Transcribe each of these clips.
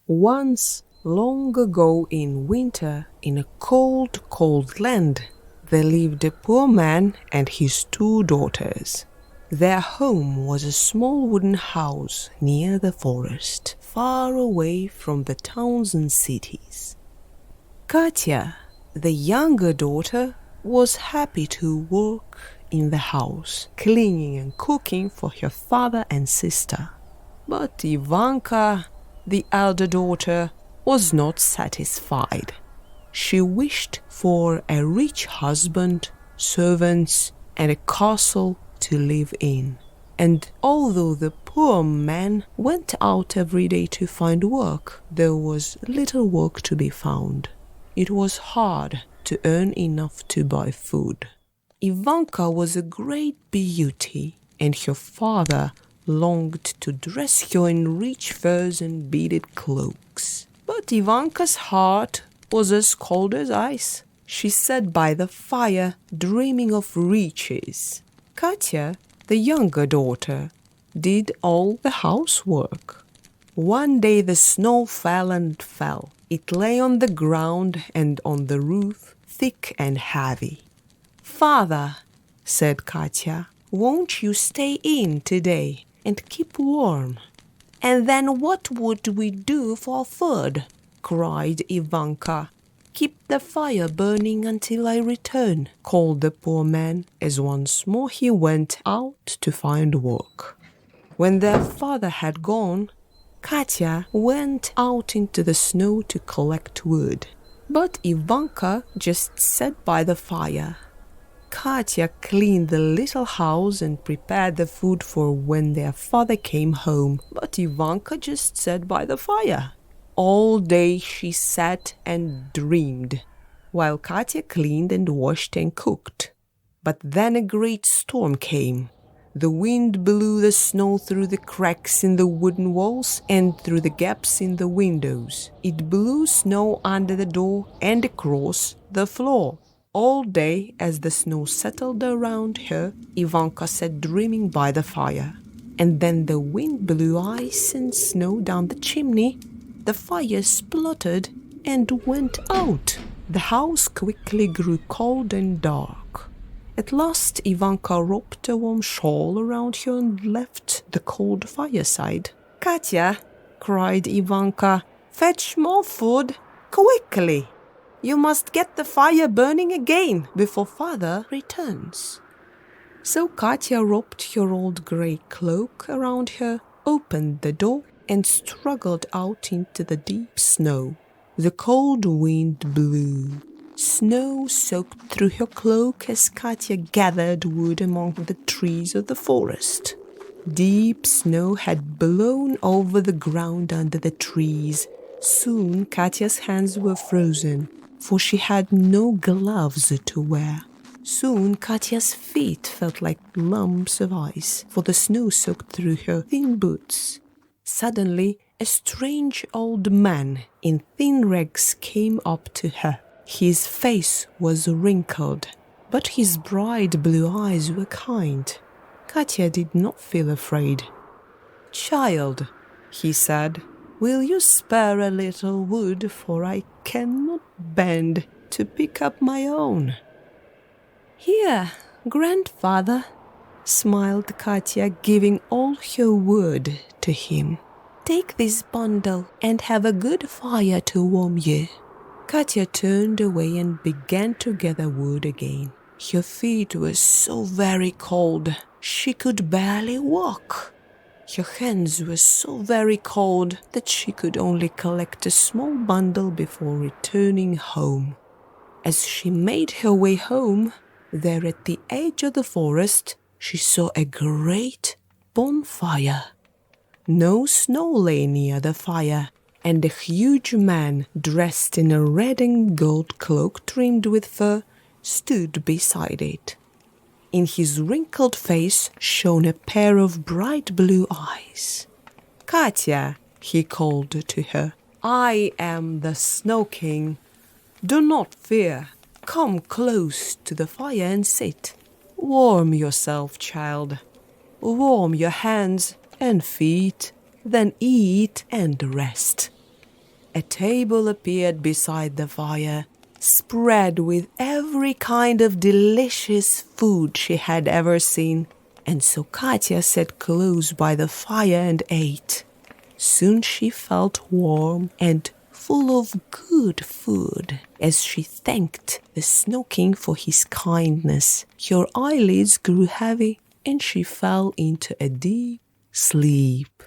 Once, long ago in winter, in a cold, cold land, there lived a poor man and his 2 daughters. Their home was a small wooden house near the forest, far away from the towns and cities. Katya, the younger daughter, was happy to work in the house, cleaning and cooking for her father and sister. But Ivanka, the elder daughter, was not satisfied. She wished for a rich husband, servants, and a castle to live in. And although the poor man went out every day to find work, there was little work to be found. It was hard to earn enough to buy food. Ivanka was a great beauty, and her father longed to dress her in rich furs and beaded cloaks. But Ivanka's heart was as cold as ice. She sat by the fire, dreaming of riches. Katya, the younger daughter, did all the housework. One day the snow fell and fell. It lay on the ground and on the roof, thick and heavy. "Father," said Katya, "won't you stay in today and keep warm?" "And then what would we do for food?" cried Ivanka. "Keep the fire burning until I return," called the poor man, as once more he went out to find work. When their father had gone, Katya went out into the snow to collect wood. But Ivanka just sat by the fire. Katya cleaned the little house and prepared the food for when their father came home, but Ivanka just sat by the fire. All day she sat and dreamed, while Katya cleaned and washed and cooked. But then a great storm came. The wind blew the snow through the cracks in the wooden walls and through the gaps in the windows. It blew snow under the door and across the floor. All day, as the snow settled around her, Ivanka sat dreaming by the fire. And then the wind blew ice and snow down the chimney. The fire spluttered and went out. The house quickly grew cold and dark. At last Ivanka wrapped a warm shawl around her and left the cold fireside. "Katya," cried Ivanka, "fetch more food, quickly! You must get the fire burning again before father returns." So Katya wrapped her old grey cloak around her, opened the door, and struggled out into the deep snow. The cold wind blew. Snow soaked through her cloak as Katya gathered wood among the trees of the forest. Deep snow had blown over the ground under the trees. Soon Katya's hands were frozen, for she had no gloves to wear. Soon Katya's feet felt like lumps of ice, for the snow soaked through her thin boots. Suddenly, a strange old man in thin rags came up to her. His face was wrinkled, but his bright blue eyes were kind. Katya did not feel afraid. "Child," he said, "will you spare a little wood, for I cannot bend to pick up my own?" "Here, grandfather," smiled Katya, giving all her wood to him. "Take this bundle and have a good fire to warm you." Katya turned away and began to gather wood again. Her feet were so very cold, she could barely walk. Her hands were so very cold that she could only collect a small bundle before returning home. As she made her way home, there at the edge of the forest, she saw a great bonfire. No snow lay near the fire, and a huge man dressed in a red and gold cloak trimmed with fur stood beside it. In his wrinkled face shone a pair of bright blue eyes. "Katya," he called to her, "I am the Snow King. Do not fear. Come close to the fire and sit. Warm yourself, child. Warm your hands and feet, then eat and rest." A table appeared beside the fire, spread with every kind of delicious food she had ever seen, and so Katya sat close by the fire and ate. Soon she felt warm and full of good food as she thanked the Snow King for his kindness. Her eyelids grew heavy and she fell into a deep sleep.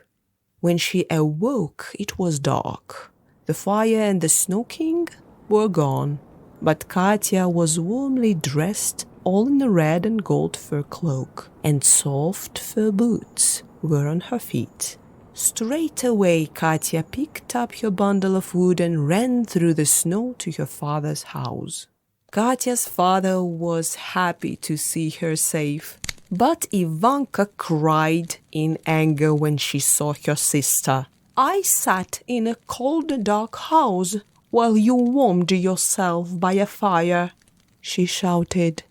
When she awoke, it was dark. The fire and the Snow King were gone, but Katya was warmly dressed, all in a red and gold fur cloak, and soft fur boots were on her feet. Straight away Katya picked up her bundle of wood and ran through the snow to her father's house. Katya's father was happy to see her safe, but Ivanka cried in anger when she saw her sister. "I sat in a cold, dark house while you warmed yourself by a fire," she shouted.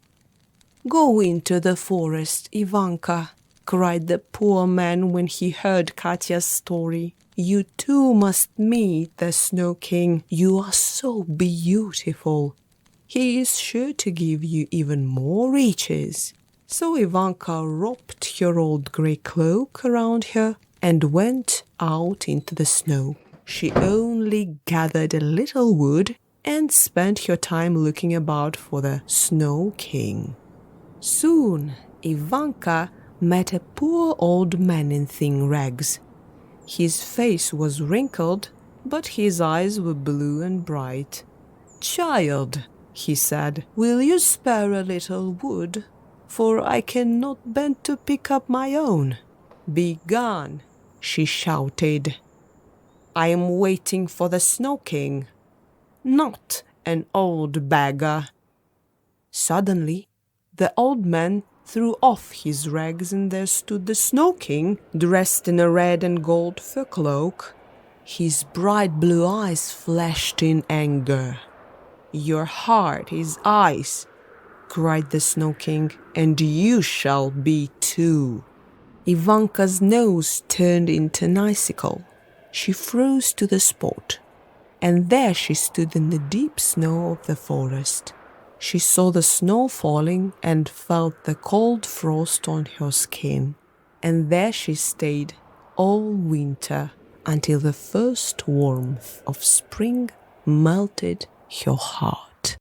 "Go into the forest, Ivanka," cried the poor man when he heard Katya's story. "You too must meet the Snow King. You are so beautiful. He is sure to give you even more riches." So Ivanka wrapped her old grey cloak around her and went out into the snow. She only gathered a little wood and spent her time looking about for the Snow King. Soon Ivanka met a poor old man in thin rags. His face was wrinkled, but his eyes were blue and bright. "Child," he said, "will you spare a little wood? For I cannot bend to pick up my own." "Begone," she shouted. "I am waiting for the Snow King, not an old beggar." Suddenly, the old man threw off his rags, and there stood the Snow King, dressed in a red and gold fur cloak. His bright blue eyes flashed in anger. "Your heart is ice," cried the Snow King, "and you shall be too." Ivanka's nose turned into an icicle. She froze to the spot, and there she stood in the deep snow of the forest. She saw the snow falling and felt the cold frost on her skin. And there she stayed all winter until the first warmth of spring melted her heart.